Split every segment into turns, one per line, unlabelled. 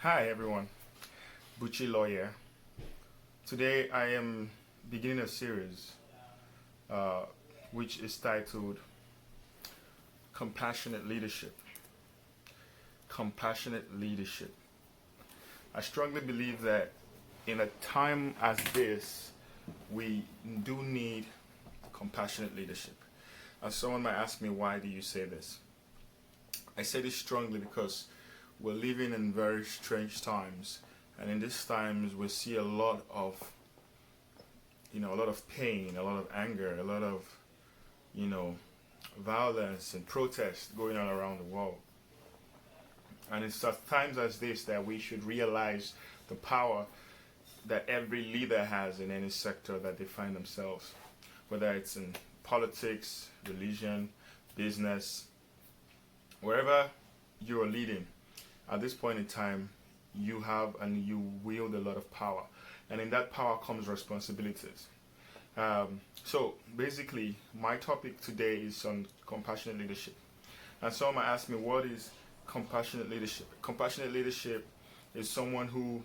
Hi everyone, Bucci Lawyer. Today I am beginning a series uh, which is titled Compassionate Leadership. Compassionate Leadership. I strongly believe that in a time as this, we do need compassionate leadership. And someone might ask me, why do you say this? I say this strongly because we're living in very strange times, and in these times we see a lot of pain, a lot of anger, a lot of you know violence and protest going on around the world. And it's at times as this that we should realize the power that every leader has in any sector that they find themselves, whether it's in politics, religion, business, wherever you are leading. At this point in time, you have and you wield a lot of power, and in that power comes responsibilities. So basically, my topic today is on compassionate leadership. And someone might ask me, what is compassionate leadership? Compassionate leadership is someone who,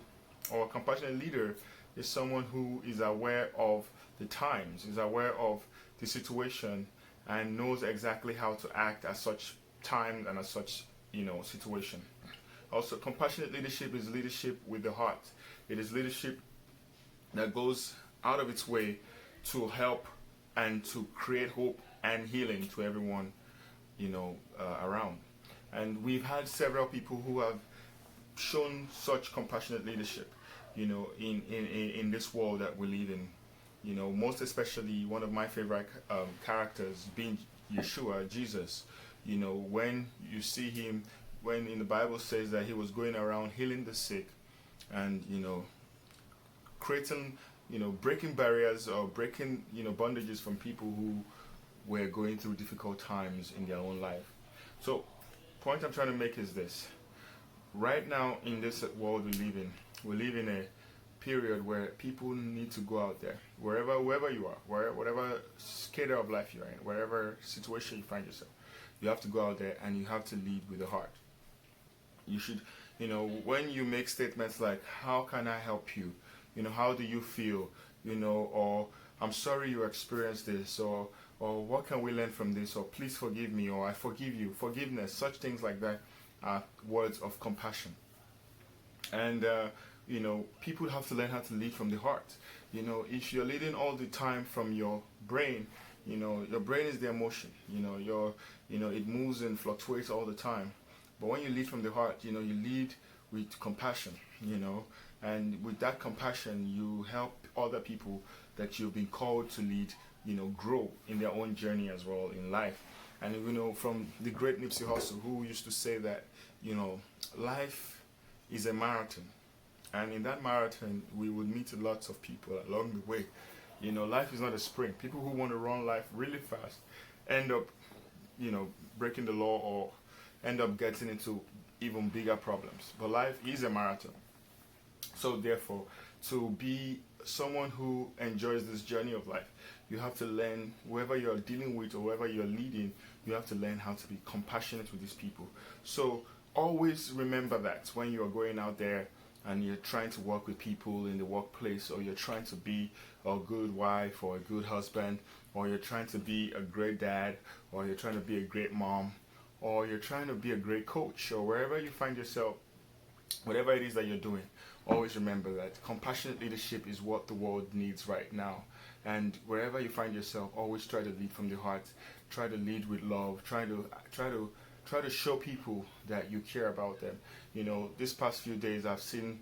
or a compassionate leader is someone who is aware of the times, is aware of the situation, and knows exactly how to act at such time and at such situation. Also, compassionate leadership is leadership with the heart. It is leadership that goes out of its way to help and to create hope and healing to everyone, around. And we've had several people who have shown such compassionate leadership, in this world that we live in. Most especially one of my favorite characters being Yeshua, Jesus. When you see him, when in the Bible says that he was going around healing the sick and, creating, breaking barriers or breaking, bondages from people who were going through difficult times in their own life. So, point I'm trying to make is this. Right now in this world we live in a period where people need to go out there, wherever you are, whatever cadre of life you're in, wherever situation you find yourself. You have to go out there and you have to lead with the heart. You should, when you make statements like, how can I help you? How do you feel? Or I'm sorry you experienced this, or what can we learn from this, or please forgive me, or I forgive you, forgiveness, such things like that are words of compassion. And, people have to learn how to lead from the heart. If you're leading all the time from your brain, your brain is the emotion, it moves and fluctuates all the time. But when you lead from the heart, you lead with compassion, and with that compassion, you help other people that you've been called to lead, grow in their own journey as well in life. And, from the great Nipsey Hussle, who used to say that, life is a marathon. And in that marathon, we would meet lots of people along the way. Life is not a sprint. People who want to run life really fast end up, breaking the law or end up getting into even bigger problems. But life is a marathon. So therefore, to be someone who enjoys this journey of life, you have to learn, whoever you're dealing with or whoever you're leading, you have to learn how to be compassionate with these people. So always remember that when you're going out there and you're trying to work with people in the workplace, or you're trying to be a good wife or a good husband, or you're trying to be a great dad, or you're trying to be a great mom, or you're trying to be a great coach, or wherever you find yourself, whatever it is that you're doing, always remember that compassionate leadership is what the world needs right now. And wherever you find yourself, always try to lead from the heart. Try to lead with love. Try to show people that you care about them. This past few days I've seen,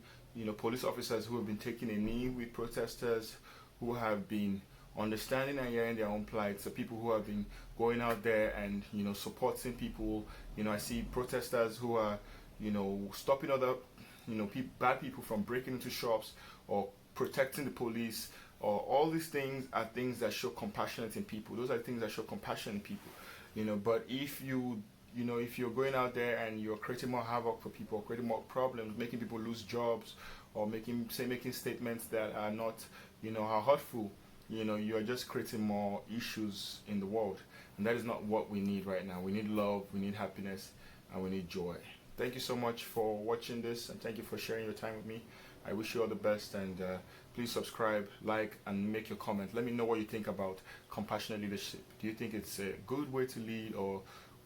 police officers who have been taking a knee with protesters, who have been understanding and hearing their own plight. So people who have been going out there and, supporting people. I see protesters who are, stopping other, bad people from breaking into shops, or protecting the police, or all these things are things that show compassion in people. Those are things that show compassion in people. But if if you're going out there and you're creating more havoc for people, creating more problems, making people lose jobs, or making statements that are not, are hurtful, you're just creating more issues in the world. And that is not what we need right now. We need love, we need happiness, and we need joy. thank you so much for watching this, and thank you for sharing your time with me. I wish you all the best, and please subscribe, like, and make your comment. Let me know what you think about compassionate leadership. Do you think it's a good way to lead, or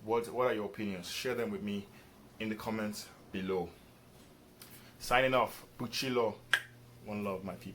what are your opinions? Share them with me in the comments below. Signing off, Buchilo. One love, my people.